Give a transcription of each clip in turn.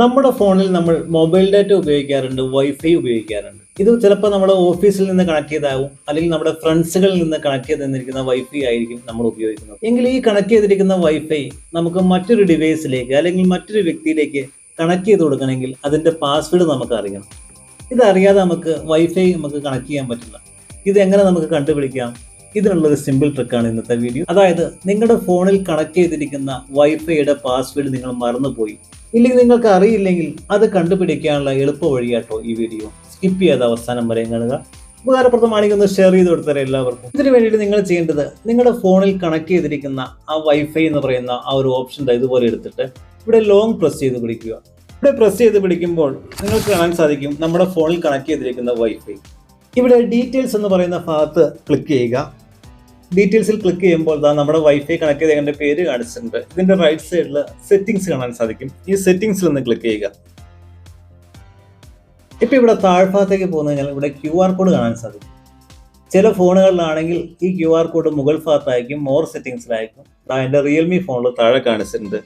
നമ്മുടെ ഫോണിൽ നമ്മൾ മൊബൈൽ ഡാറ്റ ഉപയോഗിക്കാറുണ്ട്, വൈഫൈ ഉപയോഗിക്കാറുണ്ട്. ഇത് ചിലപ്പോൾ നമ്മുടെ ഓഫീസിൽ നിന്ന് കണക്ട് ചെയ്താവും, അല്ലെങ്കിൽ നമ്മുടെ ഫ്രണ്ട്സുകളിൽ നിന്ന് കണക്ട് ചെയ്ത് തന്നിരിക്കുന്ന വൈഫൈ ആയിരിക്കും നമ്മൾ ഉപയോഗിക്കുന്നത്. എങ്കിൽ ഈ കണക്ട് ചെയ്തിരിക്കുന്ന വൈഫൈ നമുക്ക് മറ്റൊരു ഡിവൈസിലേക്ക് അല്ലെങ്കിൽ മറ്റൊരു വ്യക്തിയിലേക്ക് കണക്ട് ചെയ്ത് കൊടുക്കണമെങ്കിൽ അതിന്റെ പാസ്വേഡ് നമുക്ക് അറിയണം. ഇതറിയാതെ നമുക്ക് വൈഫൈ കണക്ട് ചെയ്യാൻ പറ്റില്ല. ഇതെങ്ങനെ നമുക്ക് കണ്ടുപിടിക്കാം? ഇതിനുള്ളൊരു സിമ്പിൾ ട്രിക്കാണ് ഇന്നത്തെ വീഡിയോ. അതായത് നിങ്ങളുടെ ഫോണിൽ കണക്ട് ചെയ്തിരിക്കുന്ന വൈഫൈയുടെ പാസ്വേഡ് നിങ്ങൾ മറന്നുപോയി, ഇല്ലെങ്കിൽ നിങ്ങൾക്ക് അറിയില്ലെങ്കിൽ അത് കണ്ടുപിടിക്കാനുള്ള എളുപ്പ വഴിയാട്ടോ ഈ വീഡിയോ. സ്കിപ്പ് ചെയ്യാതെ അവസാനം വരെ കാണുക. ഉപകാരപ്രദമാണെങ്കിൽ ഒന്ന് ഷെയർ ചെയ്ത് കൊടുത്തരാം എല്ലാവർക്കും. ഇതിനു വേണ്ടിയിട്ട് നിങ്ങൾ ചെയ്യേണ്ടത്, നിങ്ങളുടെ ഫോണിൽ കണക്ട് ചെയ്തിരിക്കുന്ന ആ വൈഫൈ എന്ന് പറയുന്ന ആ ഒരു ഓപ്ഷൻ ഇതുപോലെ എടുത്തിട്ട് ഇവിടെ ലോങ് പ്രസ് ചെയ്ത് പിടിക്കുക. ഇവിടെ പ്രസ് ചെയ്ത് പിടിക്കുമ്പോൾ നിങ്ങൾക്ക് കാണാൻ സാധിക്കും നമ്മുടെ ഫോണിൽ കണക്ട് ചെയ്തിരിക്കുന്ന വൈഫൈ. ഇവിടെ ഡീറ്റെയിൽസ് എന്ന് പറയുന്ന ഭാഗത്ത് ക്ലിക്ക് ചെയ്യുക. ഡീറ്റെയിൽസിൽ ക്ലിക്ക് ചെയ്യുമ്പോൾ നമ്മുടെ വൈഫൈ കണക്ട് ചെയ്തതിന്റെ പേര് കാണിച്ചിട്ടുണ്ട്. ഇതിന്റെ റൈറ്റ് സൈഡിൽ സെറ്റിംഗ്സ് കാണാൻ സാധിക്കും. ഈ സെറ്റിംഗ്സിൽ ഒന്ന് ക്ലിക്ക് ചെയ്യുക. ഇപ്പൊ ഇവിടെ താഴ്ഭാഗത്തേക്ക് പോകുന്ന കഴിഞ്ഞാൽ ഇവിടെ QR കോഡ് കാണാൻ സാധിക്കും. ചില ഫോണുകളിലാണെങ്കിൽ ഈ QR കോഡ് മുകൾ ഭാഗത്തായിരിക്കും, മോർ സെറ്റിംഗ്സിലായിരിക്കും. എന്റെ റിയൽമി ഫോണിൽ താഴെ കാണിച്ചിട്ടുണ്ട്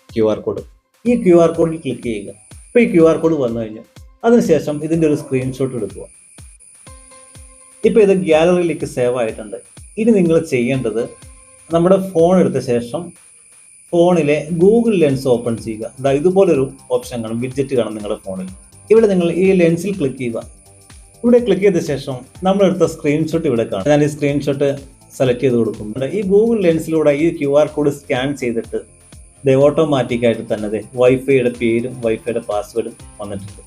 QR കോഡ്. ഈ QR കോഡിൽ ക്ലിക്ക് ചെയ്യുക. ഇപ്പൊ ഈ QR കോഡ് വന്നു കഴിഞ്ഞു. അതിനുശേഷം ഇതിന്റെ ഒരു സ്ക്രീൻഷോട്ട് എടുക്കുക. ഇപ്പൊ ഇത് ഗ്യാലറിയിലേക്ക് സേവ് ആയിട്ടുണ്ട്. ഇനി നിങ്ങൾ ചെയ്യേണ്ടത്, നമ്മുടെ ഫോൺ എടുത്ത ശേഷം ഫോണിലെ ഗൂഗിൾ ലെൻസ് ഓപ്പൺ ചെയ്യുക. ഇതുപോലൊരു ഓപ്ഷൻ കാണും, വിഡ്ജറ്റ് കാണും നിങ്ങളുടെ ഫോണിൽ. ഇവിടെ നിങ്ങൾ ഈ ലെൻസിൽ ക്ലിക്ക് ചെയ്യുക. ഇവിടെ ക്ലിക്ക് ചെയ്ത ശേഷം നമ്മളെടുത്ത സ്ക്രീൻഷോട്ട് ഇവിടെ കാണും. ഞാൻ ഈ സ്ക്രീൻഷോട്ട് സെലക്ട് ചെയ്ത് കൊടുക്കുന്നുണ്ട്. ഈ ഗൂഗിൾ ലെൻസിലൂടെ ഈ QR കോഡ് സ്കാൻ ചെയ്തിട്ട് ഓട്ടോമാറ്റിക്കായിട്ട് തന്നെ വൈഫൈയുടെ പേരും വൈഫൈയുടെ പാസ്വേഡും വന്നിട്ടുണ്ട്.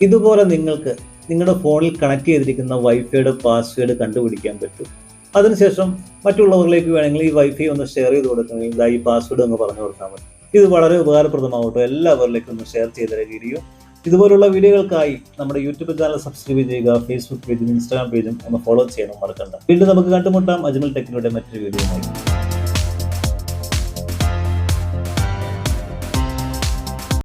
ഇതുപോലെ നിങ്ങൾക്ക് നിങ്ങളുടെ ഫോണിൽ കണക്ട് ചെയ്തിരിക്കുന്ന വൈഫൈയുടെ പാസ്വേഡ് കണ്ടുപിടിക്കാൻ പറ്റും. അതിനുശേഷം മറ്റുള്ളവരിലേക്ക് വേണമെങ്കിൽ ഈ വൈഫൈ ഒന്ന് ഷെയർ ചെയ്ത് കൊടുക്കണമെങ്കിൽ ഈ പാസ്വേഡ് ഒന്ന് പറഞ്ഞു കൊടുത്താൽ മതി. ഇത് വളരെ ഉപകാരപ്രദമാവട്ടെ. എല്ലാവരിലേക്കും ഒന്ന് ഷെയർ ചെയ്ത വീഡിയോ. ഇതുപോലുള്ള വീഡിയോകൾക്കായി നമ്മുടെ യൂട്യൂബ് ചാനൽ സബ്സ്ക്രൈബ് ചെയ്യുക. ഫേസ്ബുക്ക് പേജും ഇൻസ്റ്റാഗ്രാം പേജും ഒന്ന് ഫോളോ ചെയ്യണം മറക്കണ്ട. വീണ്ടും നമുക്ക് കണ്ടുമുട്ടാം അജ്മൽ ടെക്നോയുടെ മറ്റൊരു വീഡിയോയുമായി.